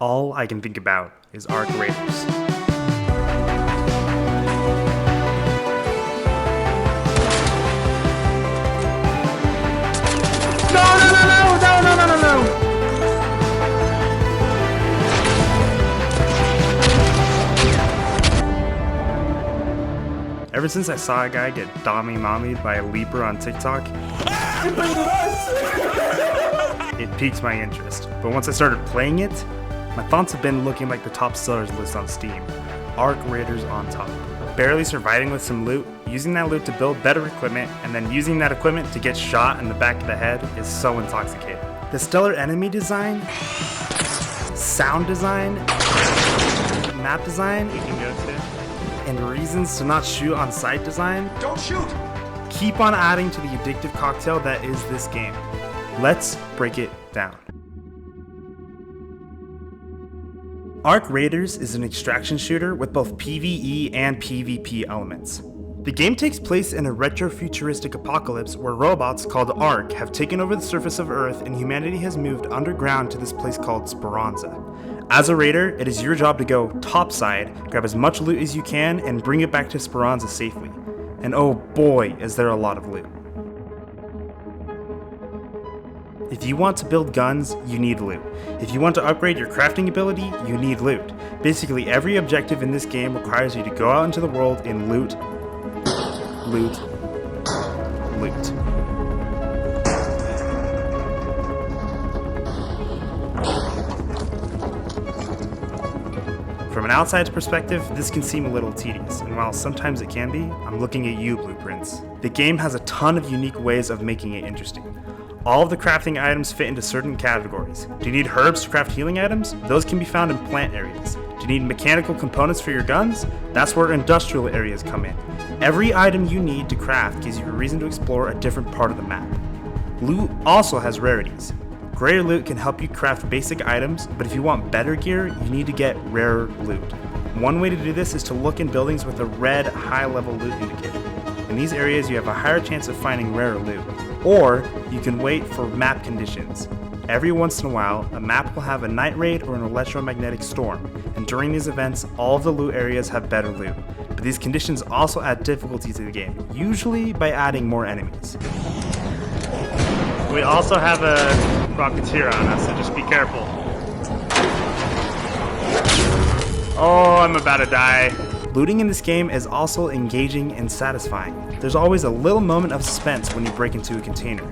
All I can think about is Arc Raiders. No! Ever since I saw a guy get mommied by a leaper on TikTok, it piqued my interest. But once I started playing it, my thoughts have been looking like the top sellers list on Steam. Arc Raiders on top. Barely surviving with some loot, using that loot to build better equipment, and then using that equipment to get shot in the back of the head is so intoxicating. The stellar enemy design, sound design, map design, and reasons to not shoot on sight design. Don't shoot! Keep on adding to the addictive cocktail that is this game. Let's break it down. Arc Raiders is an extraction shooter with both PvE and PvP elements. The game takes place in a retro-futuristic apocalypse where robots called Arc have taken over the surface of Earth and humanity has moved underground to this place called Speranza. As a raider, it is your job to go topside, grab as much loot as you can, and bring it back to Speranza safely. And oh boy, is there a lot of loot. If you want to build guns, you need loot. If you want to upgrade your crafting ability, you need loot. Basically, every objective in this game requires you to go out into the world and loot. From an outside's perspective, this can seem a little tedious, and while sometimes it can be, I'm looking at you, Blueprints. The game has a ton of unique ways of making it interesting. All of the crafting items fit into certain categories. Do you need herbs to craft healing items? Those can be found in plant areas. Do you need mechanical components for your guns? That's where industrial areas come in. Every item you need to craft gives you a reason to explore a different part of the map. Loot also has rarities. Greater loot can help you craft basic items, but if you want better gear, you need to get rarer loot. One way to do this is to look in buildings with a red high-level loot indicator. In these areas, you have a higher chance of finding rarer loot. Or, you can wait for map conditions. Every once in a while, a map will have a night raid or an electromagnetic storm, and during these events, all of the loot areas have better loot. But these conditions also add difficulty to the game, usually by adding more enemies. We also have a Rocketeer on us, so just be careful. Oh, I'm about to die. Looting in this game is also engaging and satisfying. There's always a little moment of suspense when you break into a container.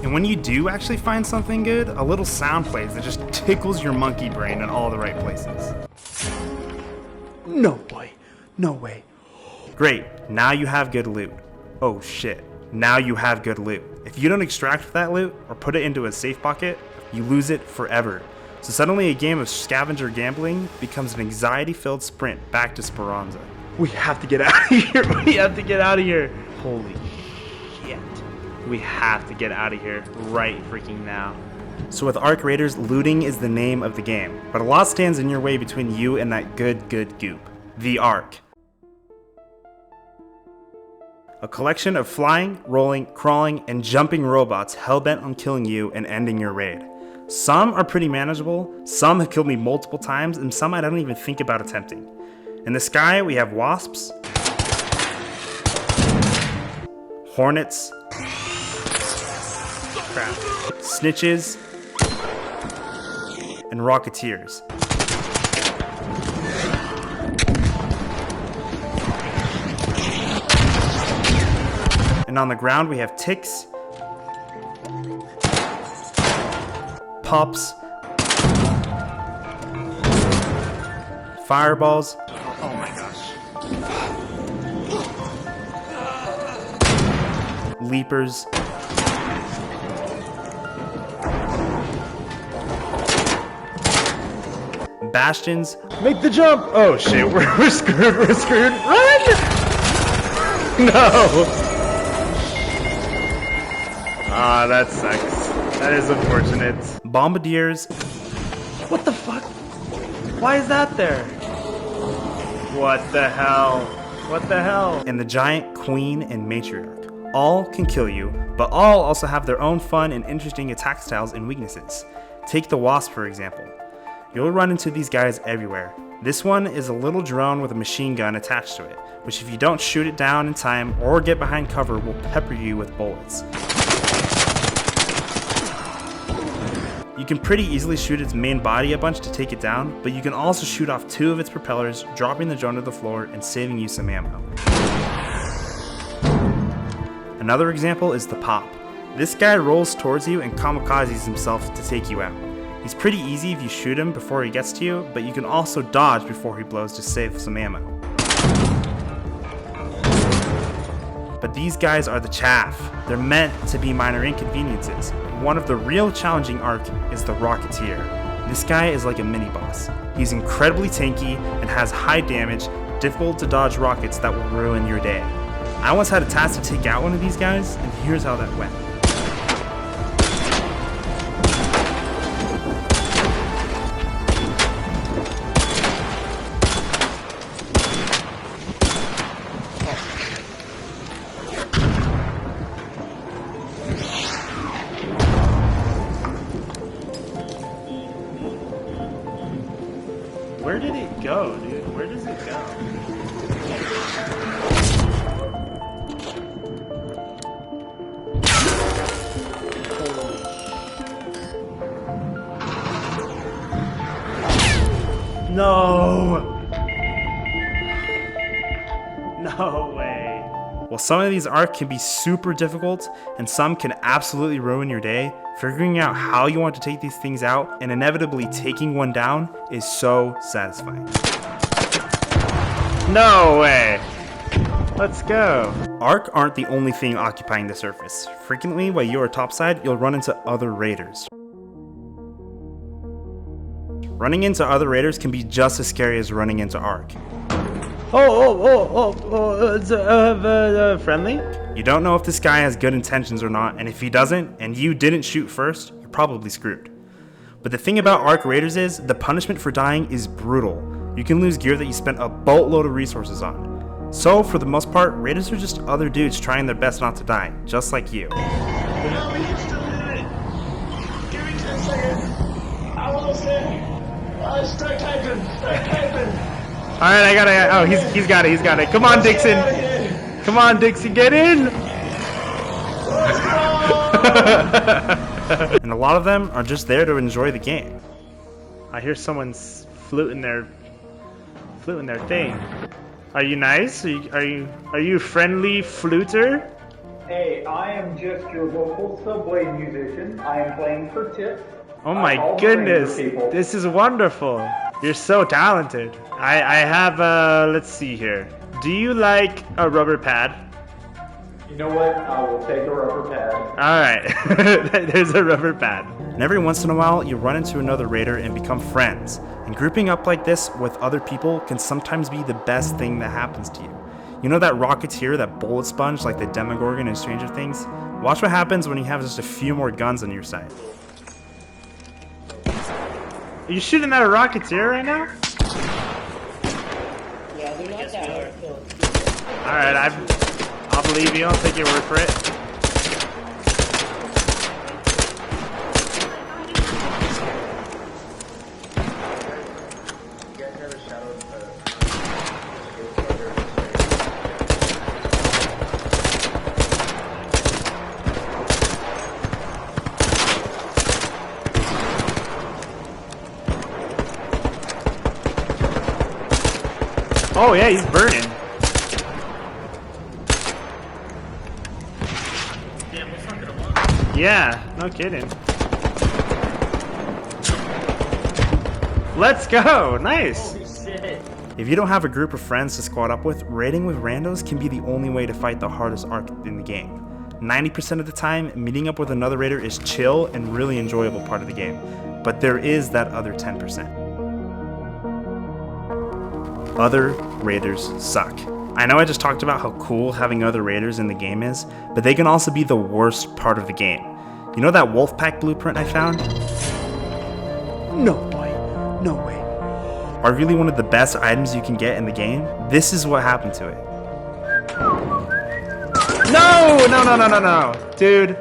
And when you do actually find something good, a little sound plays that just tickles your monkey brain in all the right places. No boy, no way. Great, now you have good loot. Oh shit, now you have good loot. If you don't extract that loot or put it into a safe pocket, you lose it forever. So suddenly a game of scavenger gambling becomes an anxiety-filled sprint back to Speranza. We have to get out of here. We have to get out of here. Holy shit. We have to get out of here right freaking now. So with Arc Raiders, looting is the name of the game, but a lot stands in your way between you and that good goop. The Arc. A collection of flying, rolling, crawling, and jumping robots hell-bent on killing you and ending your raid. Some are pretty manageable, some have killed me multiple times, and some I don't even think about attempting. In the sky, we have wasps, hornets, snitches, and rocketeers. And on the ground, we have ticks, pups, fireballs, Oh my gosh. leapers, bastions. Make the jump! Oh shit, we're screwed, Run! No! Ah, that sucks. That is unfortunate. Bombardiers. What the fuck? Why is that there? What the hell? What the hell? And the giant queen and matriarch. All can kill you, but all also have their own fun and interesting attack styles and weaknesses. Take the wasp for example. You'll run into these guys everywhere. This one is a little drone with a machine gun attached to it, which if you don't shoot it down in time or get behind cover will pepper you with bullets. You can pretty easily shoot its main body a bunch to take it down, but you can also shoot off 2 of its propellers, dropping the drone to the floor and saving you some ammo. Another example is the Pop. This guy rolls towards you and kamikazes himself to take you out. He's pretty easy if you shoot him before he gets to you, but you can also dodge before he blows to save some ammo. But these guys are the chaff. They're meant to be minor inconveniences. One of the real challenging arc is the Rocketeer. This guy is like a mini-boss. He's incredibly tanky and has high damage, difficult to dodge rockets that will ruin your day. I once had a task to take out one of these guys, and here's how that went. Where did it go, dude? Where does it go? No! No way. While some of these arc can be super difficult and some can absolutely ruin your day, figuring out how you want to take these things out and inevitably taking one down is so satisfying. No way. Let's go. Arc aren't the only thing occupying the surface. Frequently, while you are topside, you'll run into other raiders. Running into other raiders can be just as scary as running into Arc. It's friendly? You don't know if this guy has good intentions or not, and if he doesn't, and you didn't shoot first, you're probably screwed. But the thing about Arc raiders is, the punishment for dying is brutal. You can lose gear that you spent a boatload of resources on. So, for the most part, raiders are just other dudes trying their best not to die, just like you. No, we can still do it. Give me 10 seconds. I will say, start typing. Alright, I got it. Oh, he's got it. Come on, Dixon. Come on, Dixon, get in. Let's go. And a lot of them are just there to enjoy the game. I hear someone's fluting their thing. Are you nice? Are you friendly fluter? Hey, I am just your local subway musician. I am playing for tips. Oh my goodness, this is wonderful. You're so talented. I have let's see here. Do you like a rubber pad? You know what? I will take a rubber pad. Alright, there's a rubber pad. And every once in a while, you run into another raider and become friends. And grouping up like this with other people can sometimes be the best thing that happens to you. You know that Rocketeer, that bullet sponge like the Demogorgon in Stranger Things? Watch what happens when you have just a few more guns on your side. Are you shooting at a Rocketeer right now? Yeah, they're not that hard to kill. Alright, I'll believe you. I'll take your word for it. Oh yeah, he's burning. Yeah, no kidding. Let's go! Nice! If you don't have a group of friends to squad up with, raiding with randos can be the only way to fight the hardest arc in the game. 90% of the time, meeting up with another raider is chill and really enjoyable part of the game, but there is that other 10%. Other raiders suck. I know I just talked about how cool having other raiders in the game is, but they can also be the worst part of the game. You know that Wolfpack blueprint I found? No way. No way. Arguably one of the best items you can get in the game. This is what happened to it. No! Dude.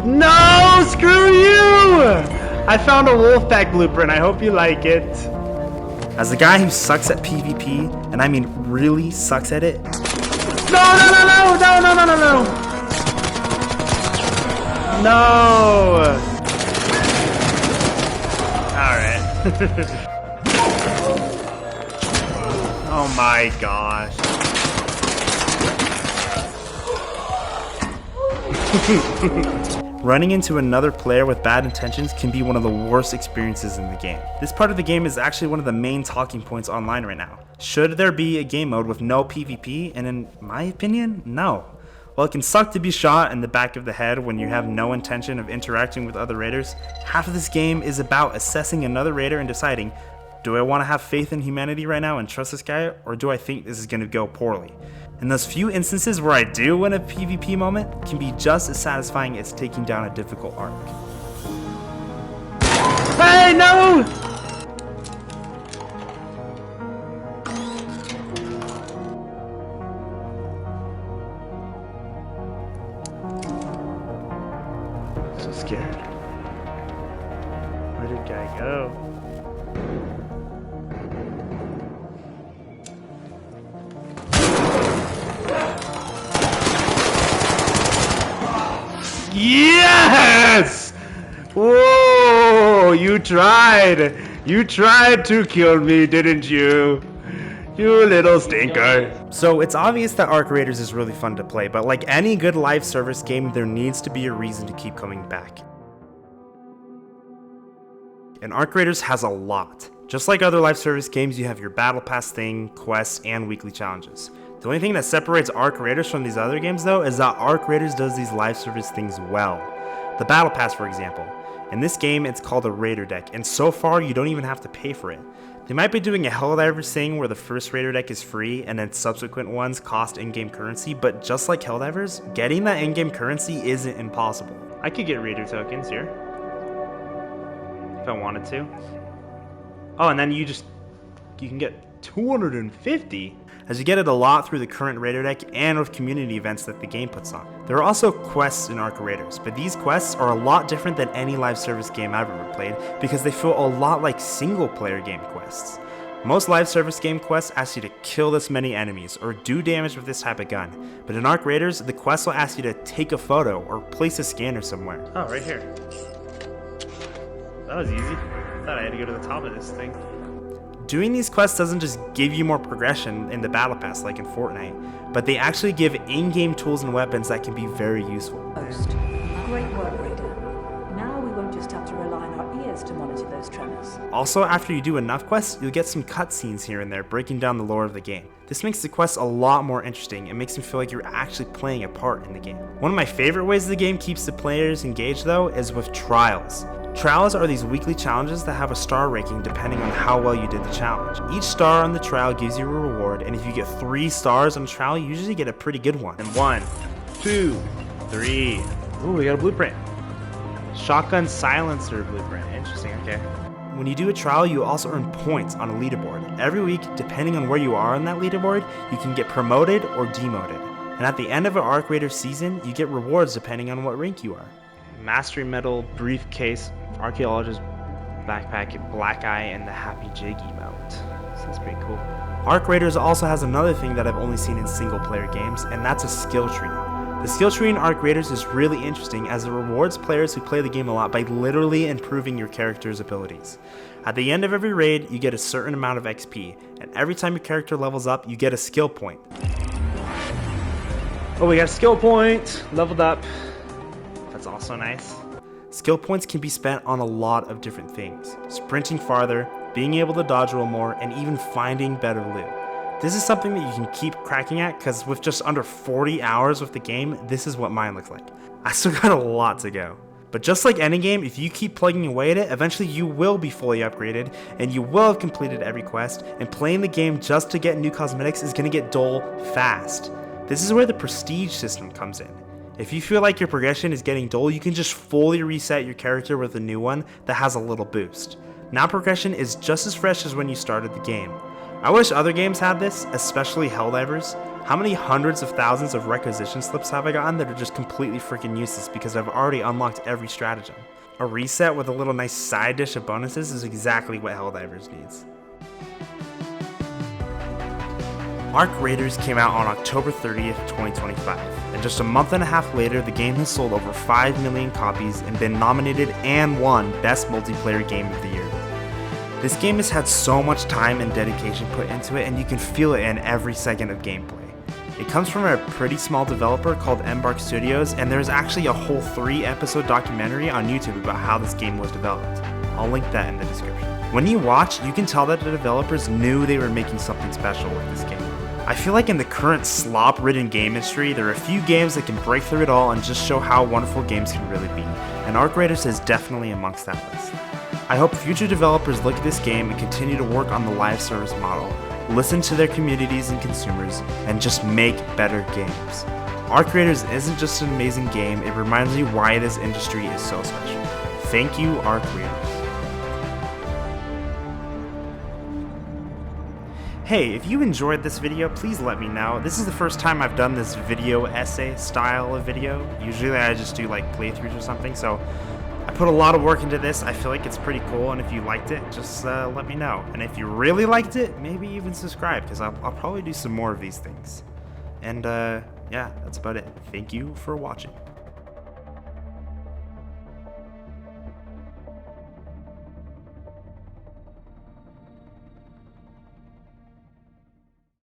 No, screw you! I found a wolf pack blueprint. I hope you like it. As a guy who sucks at PvP, and I mean really sucks at it, No! No! Alright. Oh my gosh. running into another player with bad intentions can be one of the worst experiences in the game. This part of the game is actually one of the main talking points online right now. Should there be a game mode with no PvP? And in my opinion, no. While it can suck to be shot in the back of the head when you have no intention of interacting with other raiders, half of this game is about assessing another raider and deciding, do I want to have faith in humanity right now and trust this guy, or do I think this is going to go poorly? And those few instances where I do win a PvP moment can be just as satisfying as taking down a difficult arc. Hey, no! So scared. Where did guy go? Yes! Whoa! You tried! You tried to kill me, didn't you? You little stinker. So it's obvious that Arc Raiders is really fun to play, but like any good live service game, there needs to be a reason to keep coming back. And Arc Raiders has a lot. Just like other live service games, you have your battle pass thing, quests, and weekly challenges. The only thing that separates Arc Raiders from these other games though is that Arc Raiders does these live service things well. The battle pass, for example. In this game, it's called a Raider deck, and so far you don't even have to pay for it. They might be doing a Helldivers thing where the first Raider deck is free and then subsequent ones cost in-game currency, but just like Helldivers, getting that in-game currency isn't impossible. I could get Raider tokens here. If I wanted to. Oh, and then you can get 250. As you get it a lot through the current Raider deck and with community events that the game puts on. There are also quests in Arc Raiders, but these quests are a lot different than any live service game I've ever played because they feel a lot like single player game quests. Most live service game quests ask you to kill this many enemies or do damage with this type of gun, but in Arc Raiders, the quest will ask you to take a photo or place a scanner somewhere. Oh, right here. That was easy. I thought I had to go to the top of this thing. Doing these quests doesn't just give you more progression in the battle pass like in Fortnite, but they actually give in-game tools and weapons that can be very useful. Post. Great work, Raider. Now we won't just have to rely on our ears to monitor those tremors. Also, after you do enough quests, you'll get some cutscenes here and there breaking down the lore of the game. This makes the quests a lot more interesting and makes them feel like you're actually playing a part in the game. One of my favorite ways the game keeps the players engaged though is with trials. Trials are these weekly challenges that have a star ranking depending on how well you did the challenge. Each star on the trial gives you a reward, and if you get 3 stars on the trial, you usually get a pretty good one. And 1, 2, 3. Ooh, we got a blueprint. Shotgun silencer blueprint. Interesting, okay. When you do a trial, you also earn points on a leaderboard. Every week, depending on where you are on that leaderboard, you can get promoted or demoted. And at the end of an Arc Raider season, you get rewards depending on what rank you are. Mastery medal, briefcase, archaeologist backpack, black eye, and the happy jig emote. So that's pretty cool. Arc Raiders also has another thing that I've only seen in single player games, and that's a skill tree. The skill tree in Arc Raiders is really interesting as it rewards players who play the game a lot by literally improving your character's abilities. At the end of every raid, you get a certain amount of XP, and every time your character levels up, you get a skill point. Oh, we got a skill point, leveled up. That's also nice. Skill points can be spent on a lot of different things. Sprinting farther, being able to dodge roll more, and even finding better loot. This is something that you can keep cracking at because with just under 40 hours with the game, this is what mine looks like. I still got a lot to go. But just like any game, if you keep plugging away at it, eventually you will be fully upgraded and you will have completed every quest, and playing the game just to get new cosmetics is going to get dull fast. This is where the prestige system comes in. If you feel like your progression is getting dull, you can just fully reset your character with a new one that has a little boost. Now progression is just as fresh as when you started the game. I wish other games had this, especially Helldivers. How many hundreds of thousands of requisition slips have I gotten that are just completely freaking useless because I've already unlocked every stratagem? A reset with a little nice side dish of bonuses is exactly what Helldivers needs. Ark Raiders came out on October 30th, 2025, and just a month and a half later, the game has sold over 5 million copies and been nominated and won Best Multiplayer Game of the Year. This game has had so much time and dedication put into it, and you can feel it in every second of gameplay. It comes from a pretty small developer called Embark Studios, and there's actually a whole 3-episode documentary on YouTube about how this game was developed. I'll link that in the description. When you watch, you can tell that the developers knew they were making something special with this game. I feel like in the current slop-ridden game industry, there are a few games that can break through it all and just show how wonderful games can really be, and Ark Raiders is definitely amongst that list. I hope future developers look at this game and continue to work on the live service model, listen to their communities and consumers, and just make better games. Ark Raiders isn't just an amazing game, it reminds me why this industry is so special. Thank you, Ark Raiders. Hey, if you enjoyed this video, please let me know. This is the first time I've done this video essay style of video. Usually I just do like playthroughs or something, so I put a lot of work into this. I feel like it's pretty cool, and if you liked it, just let me know. And if you really liked it, maybe even subscribe, because I'll probably do some more of these things. And yeah, that's about it. Thank you for watching.